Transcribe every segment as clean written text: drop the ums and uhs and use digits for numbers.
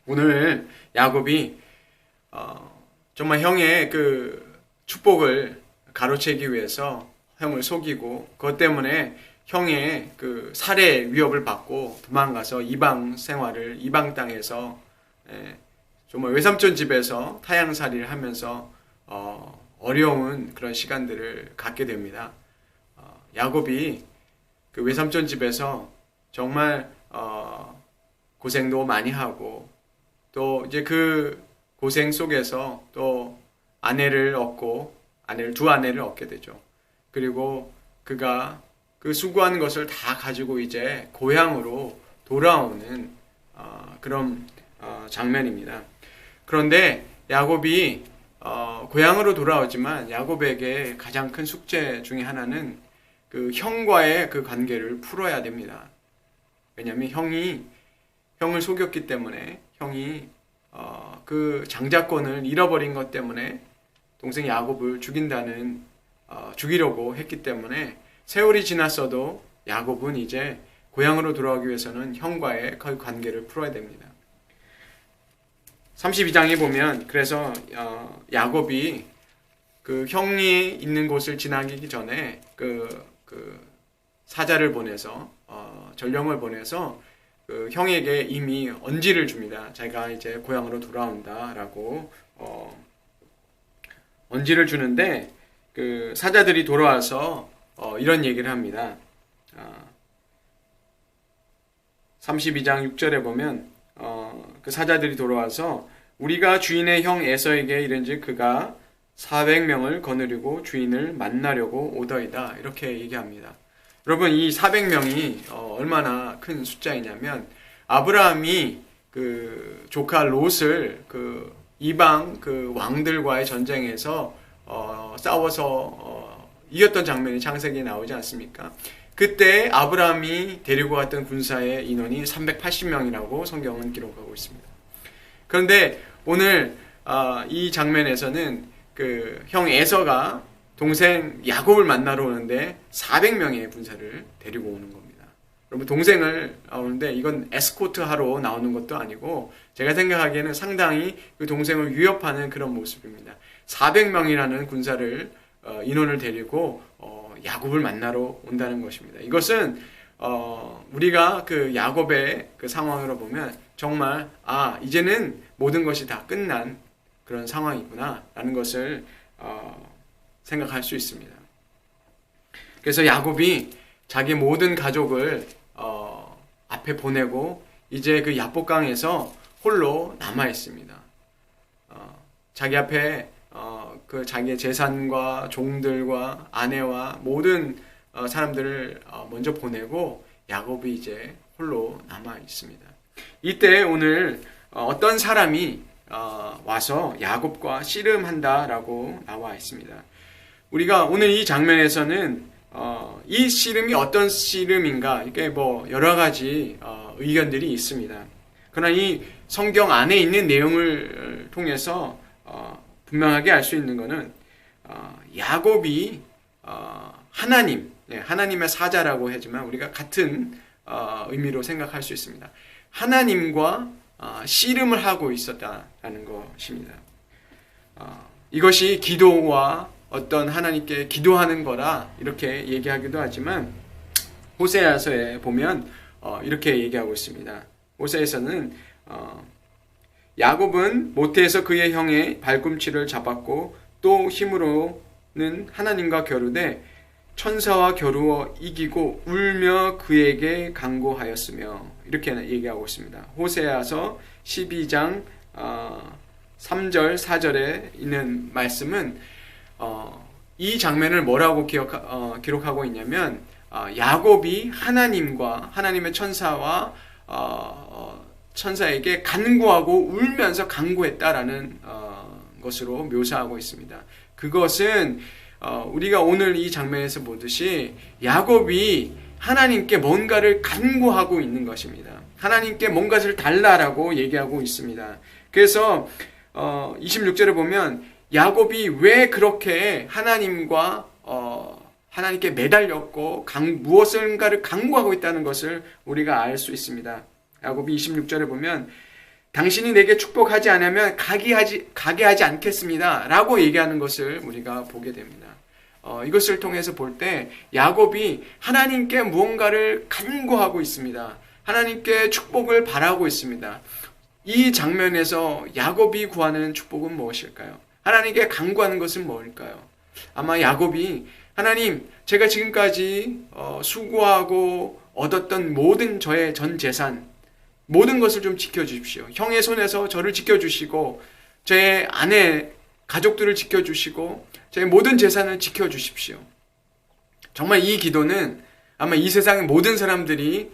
오늘 야곱이 정말 형의 그 축복을 가로채기 위해서 형을 속이고 그것 때문에 형의 그 살해 위협을 받고 도망가서 이방 땅에서 정말 외삼촌 집에서 타향살이를 하면서 어려운 그런 시간들을 갖게 됩니다. 야곱이 그 외삼촌 집에서 정말 고생도 많이 하고 또 이제 그 고생 속에서 또 두 아내를 얻게 되죠. 그리고 그가 그 수고한 것을 다 가지고 이제 고향으로 돌아오는 그런 장면입니다. 그런데 야곱이 고향으로 돌아오지만 야곱에게 가장 큰 숙제 중에 하나는 그 형과의 그 관계를 풀어야 됩니다. 왜냐하면 형을 속였기 때문에 형이 그 장자권을 잃어버린 것 때문에 동생 야곱을 죽이려고 했기 때문에 세월이 지났어도 야곱은 이제 고향으로 돌아오기 위해서는 형과의 그 관계를 풀어야 됩니다. 32장에 보면 그래서 야곱이 그 형이 있는 곳을 지나기 전에 그 사자를 보내서 전령을 보내서 그 형에게 이미 언지를 줍니다. 자기가 이제 고향으로 돌아온다라고 언지를 주는데 그 사자들이 돌아와서 이런 얘기를 합니다. 32장 6절에 보면 그 사자들이 돌아와서 우리가 주인의 형 에서에게 이른즉 그가 400명을 거느리고 주인을 만나려고 오더이다. 이렇게 얘기합니다. 여러분, 이 400명이 얼마나 큰 숫자이냐면 아브라함이 그 조카 롯을 그 이방 그 왕들과의 전쟁에서 싸워서 이겼던 장면이 창세기에 나오지 않습니까? 그때 아브라함이 데리고 갔던 군사의 인원이 380명이라고 성경은 기록하고 있습니다. 그런데 오늘 이 장면에서는 그 형 에서가 동생 야곱을 만나러 오는데 400명의 군사를 데리고 오는 겁니다. 여러분, 동생을 오는데 이건 에스코트 하러 나오는 것도 아니고 제가 생각하기에는 상당히 그 동생을 위협하는 그런 모습입니다. 400명이라는 군사를 인원을 데리고 야곱을 만나러 온다는 것입니다. 이것은 우리가 그 야곱의 그 상황으로 보면 정말 이제는 모든 것이 다 끝난 그런 상황이구나 라는 것을 생각할 수 있습니다. 그래서 야곱이 자기 모든 가족을 앞에 보내고 이제 그 야복강에서 홀로 남아 있습니다. 자기 앞에 그 자기의 재산과 종들과 아내와 모든 사람들을 먼저 보내고 야곱이 이제 홀로 남아 있습니다. 이때 오늘 어떤 사람이 와서 야곱과 씨름한다라고 나와 있습니다. 우리가 오늘 이 장면에서는 이 씨름이 어떤 씨름인가 이게 뭐 여러 가지 의견들이 있습니다. 그러나 이 성경 안에 있는 내용을 통해서 분명하게 알 수 있는 것은 야곱이 하나님의 사자라고 하지만 우리가 같은 의미로 생각할 수 있습니다. 하나님과 씨름을 하고 있었다라는 것입니다. 이것이 기도와 어떤 하나님께 기도하는 거라 이렇게 얘기하기도 하지만 호세아서에 보면 이렇게 얘기하고 있습니다. 호세에서는 야곱은 모태에서 그의 형의 발꿈치를 잡았고 또 힘으로는 하나님과 겨루되 천사와 겨루어 이기고 울며 그에게 간구하였으며 이렇게 얘기하고 있습니다. 호세아서 12장 3절 4절에 있는 말씀은 이 장면을 뭐라고 기록하고 있냐면 야곱이 하나님의 천사와 천사에게 간구하고 울면서 간구했다라는 것으로 묘사하고 있습니다. 그것은 우리가 오늘 이 장면에서 보듯이 야곱이 하나님께 뭔가를 간구하고 있는 것입니다. 하나님께 뭔가를 달라라고 얘기하고 있습니다. 그래서 26절에 보면 야곱이 왜 그렇게 하나님께 매달렸고 무엇인가를 간구하고 있다는 것을 우리가 알 수 있습니다. 야곱이 26절에 보면 당신이 내게 축복하지 않으면 가게 하지 않겠습니다 라고 얘기하는 것을 우리가 보게 됩니다. 이것을 통해서 볼 때 야곱이 하나님께 무언가를 간구하고 있습니다. 하나님께 축복을 바라고 있습니다. 이 장면에서 야곱이 구하는 축복은 무엇일까요? 하나님께 간구하는 것은 뭘까요? 아마 야곱이 하나님, 제가 지금까지 수고하고 얻었던 모든 저의 전 재산, 모든 것을 좀 지켜주십시오. 형의 손에서 저를 지켜주시고 제 아내, 가족들을 지켜주시고 제 모든 재산을 지켜주십시오. 정말 이 기도는 아마 이 세상의 모든 사람들이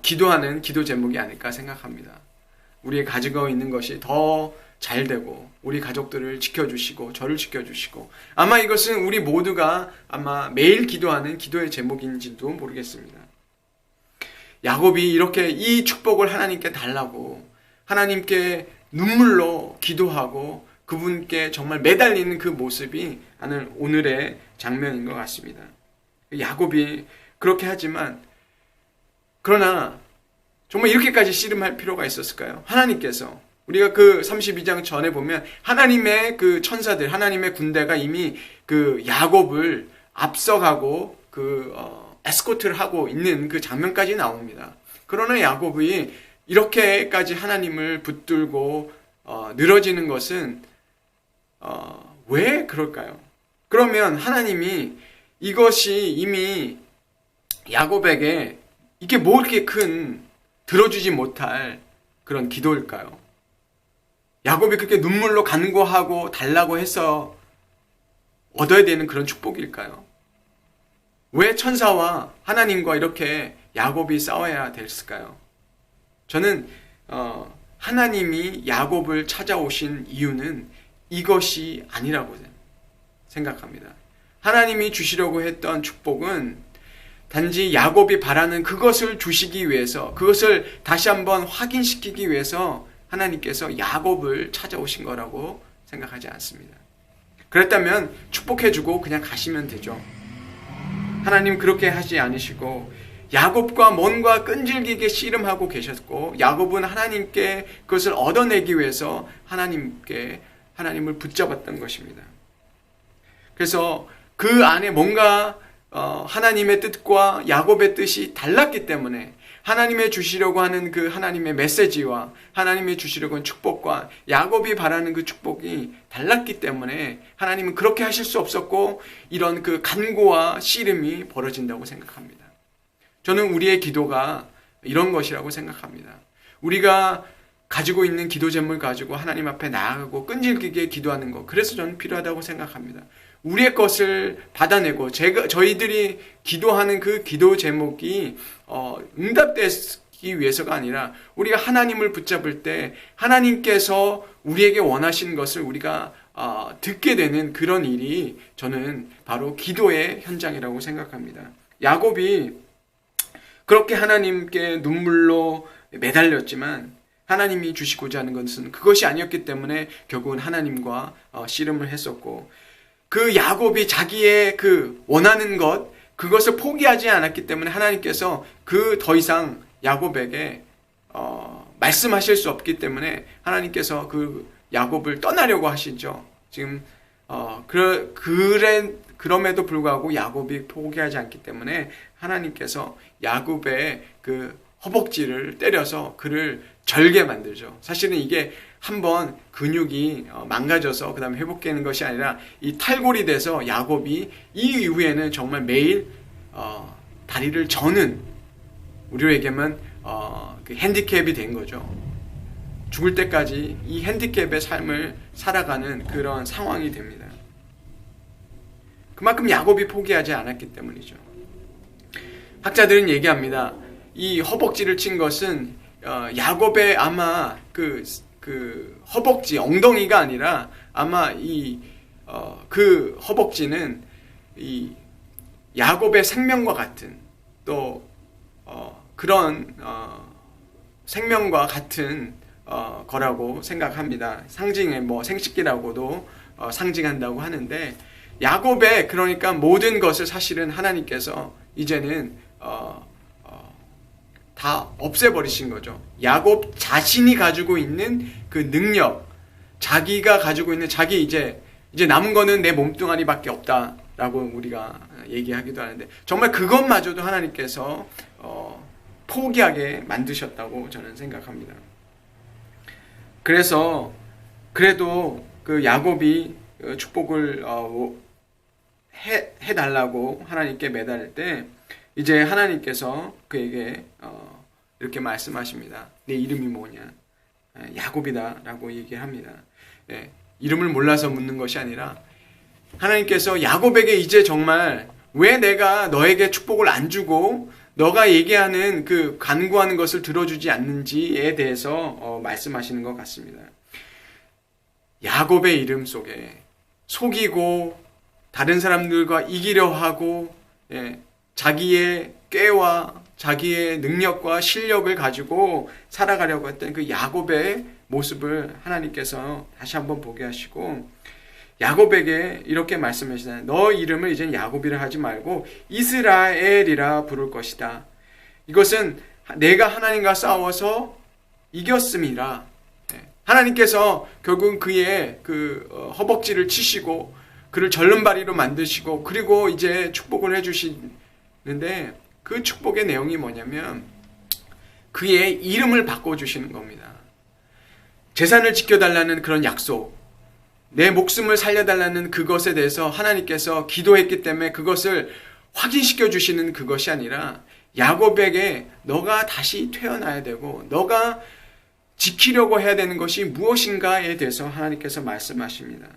기도하는 기도 제목이 아닐까 생각합니다. 우리의 가지고 있는 것이 더 잘 되고 우리 가족들을 지켜주시고 저를 지켜주시고, 아마 이것은 우리 모두가 아마 매일 기도하는 기도의 제목인지도 모르겠습니다. 야곱이 이렇게 이 축복을 하나님께 달라고 하나님께 눈물로 기도하고 그분께 정말 매달리는 그 모습이 오늘의 장면인 것 같습니다. 야곱이 그렇게 하지만, 그러나 정말 이렇게까지 씨름할 필요가 있었을까요? 하나님께서, 우리가 그 32장 전에 보면 하나님의 그 천사들, 하나님의 군대가 이미 그 야곱을 앞서가고 에스코트를 하고 있는 그 장면까지 나옵니다. 그러나 야곱이 이렇게까지 하나님을 붙들고 늘어지는 것은 왜 그럴까요? 그러면 하나님이 이것이 이미 야곱에게 이게 뭐 이렇게 큰 들어주지 못할 그런 기도일까요? 야곱이 그렇게 눈물로 간구하고 달라고 해서 얻어야 되는 그런 축복일까요? 왜 천사와 하나님과 이렇게 야곱이 싸워야 됐을까요? 저는 하나님이 야곱을 찾아오신 이유는 이것이 아니라고 생각합니다. 하나님이 주시려고 했던 축복은 단지 야곱이 바라는 그것을 주시기 위해서, 그것을 다시 한번 확인시키기 위해서 하나님께서 야곱을 찾아오신 거라고 생각하지 않습니다. 그랬다면 축복해주고 그냥 가시면 되죠. 하나님 그렇게 하지 않으시고 야곱과 뭔가 끈질기게 씨름하고 계셨고, 야곱은 하나님께 그것을 얻어내기 위해서 하나님을 붙잡았던 것입니다. 그래서 그 안에 뭔가 하나님의 뜻과 야곱의 뜻이 달랐기 때문에 하나님의 주시려고 하는 그 하나님의 메시지와 하나님의 주시려고 하는 축복과 야곱이 바라는 그 축복이 달랐기 때문에 하나님은 그렇게 하실 수 없었고 이런 그 간구와 씨름이 벌어진다고 생각합니다. 저는 우리의 기도가 이런 것이라고 생각합니다. 우리가 가지고 있는 기도 제목을 가지고 하나님 앞에 나아가고 끈질기게 기도하는 것, 그래서 저는 필요하다고 생각합니다. 우리의 것을 받아내고 저희들이 기도하는 그 기도 제목이 응답되기 위해서가 아니라 우리가 하나님을 붙잡을 때 하나님께서 우리에게 원하시는 것을 우리가 듣게 되는 그런 일이 저는 바로 기도의 현장이라고 생각합니다. 야곱이 그렇게 하나님께 눈물로 매달렸지만 하나님이 주시고자 하는 것은 그것이 아니었기 때문에 결국은 하나님과 씨름을 했었고, 그 야곱이 자기의 그 원하는 것, 그것을 포기하지 않았기 때문에 하나님께서 더 이상 야곱에게 말씀하실 수 없기 때문에 하나님께서 그 야곱을 떠나려고 하시죠. 지금 그럼에도 불구하고 야곱이 포기하지 않기 때문에 하나님께서 야곱의 그 허벅지를 때려서 그를 절게 만들죠. 사실은 이게 한번 근육이 망가져서 그 다음에 회복되는 것이 아니라 이 탈골이 돼서 야곱이 이 이후에는 정말 매일 다리를 저는, 우리로 얘기하면 그 핸디캡이 된 거죠. 죽을 때까지 이 핸디캡의 삶을 살아가는 그런 상황이 됩니다. 그만큼 야곱이 포기하지 않았기 때문이죠. 학자들은 얘기합니다. 이 허벅지를 친 것은 야곱의 아마 그 허벅지, 엉덩이가 아니라 아마 그 허벅지는 이 야곱의 생명과 같은 또 그런 생명과 같은 거라고 생각합니다. 상징의 생식기라고도 상징한다고 하는데, 야곱의 그러니까 모든 것을 사실은 하나님께서 이제는 다 없애버리신 거죠. 야곱 자신이 가지고 있는 그 능력, 자기가 가지고 있는 이제 남은 거는 내 몸뚱아리밖에 없다라고 우리가 얘기하기도 하는데, 정말 그것마저도 하나님께서 포기하게 만드셨다고 저는 생각합니다. 그래서 그래도 그 야곱이 축복을 해달라고 하나님께 매달릴 때 이제 하나님께서 그에게 이렇게 말씀하십니다. 내 이름이 뭐냐? 야곱이다 라고 얘기합니다. 이름을 몰라서 묻는 것이 아니라 하나님께서 야곱에게 이제 정말 왜 내가 너에게 축복을 안 주고 너가 얘기하는 그 간구하는 것을 들어주지 않는지에 대해서 말씀하시는 것 같습니다. 야곱의 이름 속에 속이고 다른 사람들과 이기려 하고 자기의 꾀와 자기의 능력과 실력을 가지고 살아가려고 했던 그 야곱의 모습을 하나님께서 다시 한번 보게 하시고 야곱에게 이렇게 말씀하시잖아요. 너 이름을 이제는 야곱이라 하지 말고 이스라엘이라 부를 것이다. 이것은 내가 하나님과 싸워서 이겼음이라. 하나님께서 결국 그의 그 허벅지를 치시고 그를 절름발이로 만드시고 그리고 이제 축복을 해주시는데 그 축복의 내용이 뭐냐면 그의 이름을 바꿔주시는 겁니다. 재산을 지켜달라는 그런 약속, 내 목숨을 살려달라는 그것에 대해서 하나님께서 기도했기 때문에 그것을 확인시켜 주시는 그것이 아니라 야곱에게 너가 다시 태어나야 되고 너가 지키려고 해야 되는 것이 무엇인가에 대해서 하나님께서 말씀하십니다.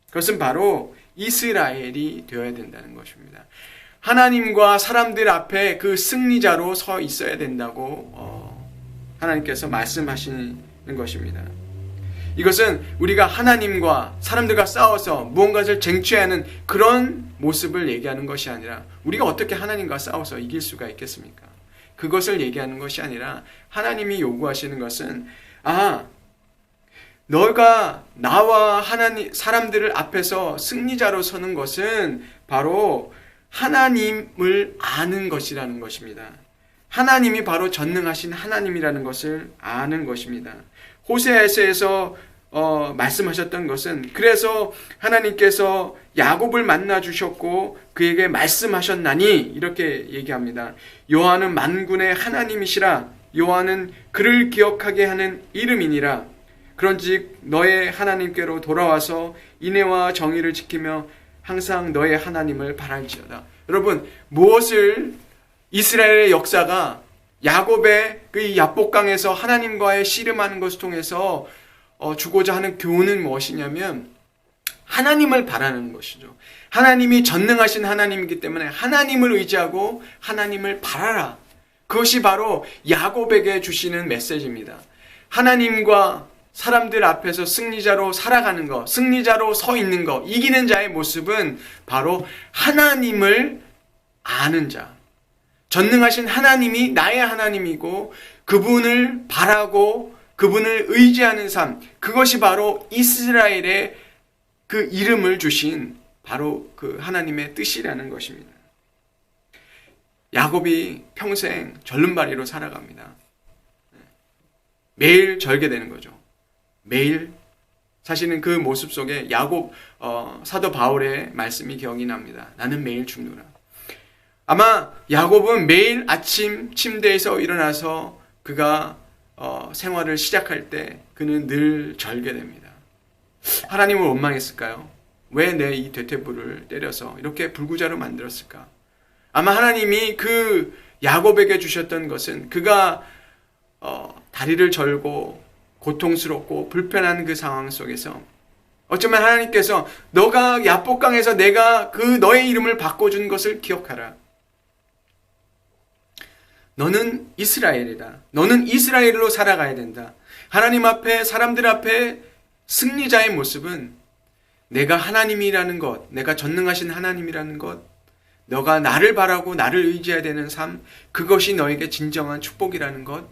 그것은 바로 이스라엘이 되어야 된다는 것입니다. 하나님과 사람들 앞에 그 승리자로 서 있어야 된다고 하나님께서 말씀하시는 것입니다. 이것은 우리가 하나님과 사람들과 싸워서 무언가를 쟁취하는 그런 모습을 얘기하는 것이 아니라 우리가 어떻게 하나님과 싸워서 이길 수가 있겠습니까? 그것을 얘기하는 것이 아니라 하나님이 요구하시는 것은 너가 나와 하나님 사람들을 앞에서 승리자로 서는 것은 바로 하나님을 아는 것이라는 것입니다. 하나님이 바로 전능하신 하나님이라는 것을 아는 것입니다. 호세아서에서 말씀하셨던 것은 그래서 하나님께서 야곱을 만나 주셨고 그에게 말씀하셨나니 이렇게 얘기합니다. 여호와는 만군의 하나님이시라. 여호와는 그를 기억하게 하는 이름이니라. 그런즉 너의 하나님께로 돌아와서 인애와 정의를 지키며 항상 너의 하나님을 바랄지어다. 여러분, 무엇을 이스라엘의 역사가 야곱의 그 야복강에서 하나님과의 씨름하는 것을 통해서 주고자 하는 교훈은 무엇이냐면 하나님을 바라는 것이죠. 하나님이 전능하신 하나님이기 때문에 하나님을 의지하고 하나님을 바라라. 그것이 바로 야곱에게 주시는 메시지입니다. 하나님과 사람들 앞에서 승리자로 살아가는 것, 승리자로 서 있는 것, 이기는 자의 모습은 바로 하나님을 아는 자. 전능하신 하나님이 나의 하나님이고 그분을 바라고 그분을 의지하는 삶, 그것이 바로 이스라엘의 그 이름을 주신 바로 그 하나님의 뜻이라는 것입니다. 야곱이 평생 절름발이로 살아갑니다. 매일 절개되는 거죠. 매일. 사실은 그 모습 속에 야곱 사도 바울의 말씀이 기억이 납니다. 나는 매일 죽노라. 아마 야곱은 매일 아침 침대에서 일어나서 그가 생활을 시작할 때 그는 늘 절개됩니다. 하나님을 원망했을까요? 왜 내 이 되퇴부를 때려서 이렇게 불구자로 만들었을까? 아마 하나님이 그 야곱에게 주셨던 것은 그가 다리를 절고 고통스럽고 불편한 그 상황 속에서 어쩌면 하나님께서 너가 야복강에서 내가 그 너의 이름을 바꿔준 것을 기억하라. 너는 이스라엘이다. 너는 이스라엘로 살아가야 된다. 하나님 앞에 사람들 앞에 승리자의 모습은 내가 하나님이라는 것, 내가 전능하신 하나님이라는 것, 너가 나를 바라고 나를 의지해야 되는 삶, 그것이 너에게 진정한 축복이라는 것,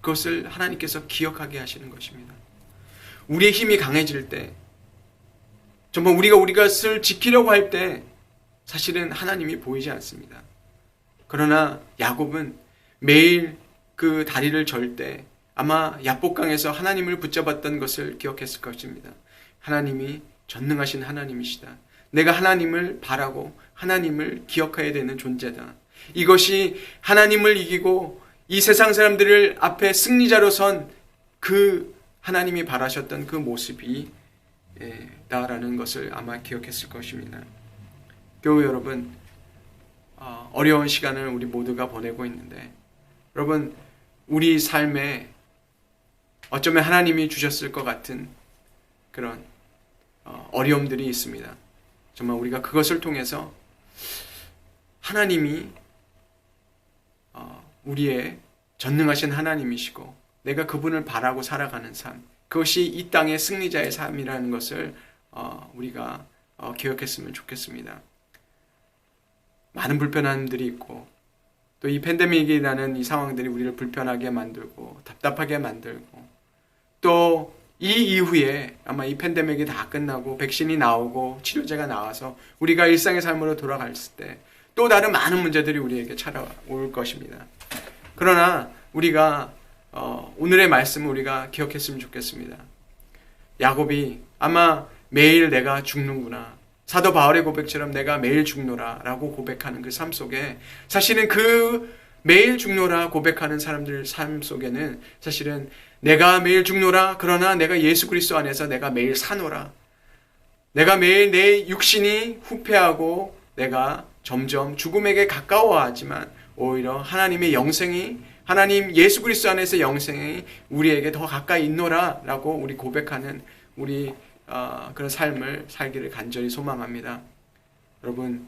그것을 하나님께서 기억하게 하시는 것입니다. 우리의 힘이 강해질 때, 정말 우리가 것을 지키려고 할 때 사실은 하나님이 보이지 않습니다. 그러나 야곱은 매일 그 다리를 절 때 아마 야복강에서 하나님을 붙잡았던 것을 기억했을 것입니다. 하나님이 전능하신 하나님이시다. 내가 하나님을 바라고 하나님을 기억해야 되는 존재다. 이것이 하나님을 이기고 이 세상 사람들을 앞에 승리자로 선 그 하나님이 바라셨던 그 모습이 다라는 것을 아마 기억했을 것입니다. 교우 여러분, 어려운 시간을 우리 모두가 보내고 있는데, 여러분, 우리 삶에 어쩌면 하나님이 주셨을 것 같은 그런 어려움들이 있습니다. 정말 우리가 그것을 통해서 하나님이 우리의 전능하신 하나님이시고 내가 그분을 바라고 살아가는 삶, 그것이 이 땅의 승리자의 삶이라는 것을 우리가 기억했으면 좋겠습니다. 많은 불편함들이 있고 또 이 팬데믹이라는 이 상황들이 우리를 불편하게 만들고 답답하게 만들고 또 이 이후에 아마 이 팬데믹이 다 끝나고 백신이 나오고 치료제가 나와서 우리가 일상의 삶으로 돌아갔을 때 또 다른 많은 문제들이 우리에게 찾아올 것입니다. 그러나 우리가 오늘의 말씀을 우리가 기억했으면 좋겠습니다. 야곱이 아마 매일 내가 죽는구나, 사도 바울의 고백처럼 내가 매일 죽노라 라고 고백하는 그 삶 속에 사실은 그 매일 죽노라 고백하는 사람들 삶 속에는 사실은 내가 매일 죽노라, 그러나 내가 예수 그리스도 안에서 내가 매일 사노라, 내가 매일 내 육신이 후패하고 내가 점점 죽음에게 가까워하지만 오히려 하나님의 영생이, 하나님 예수 그리스도 안에서 영생이 우리에게 더 가까이 있노라 라고 우리 고백하는 우리 그런 삶을 살기를 간절히 소망합니다. 여러분,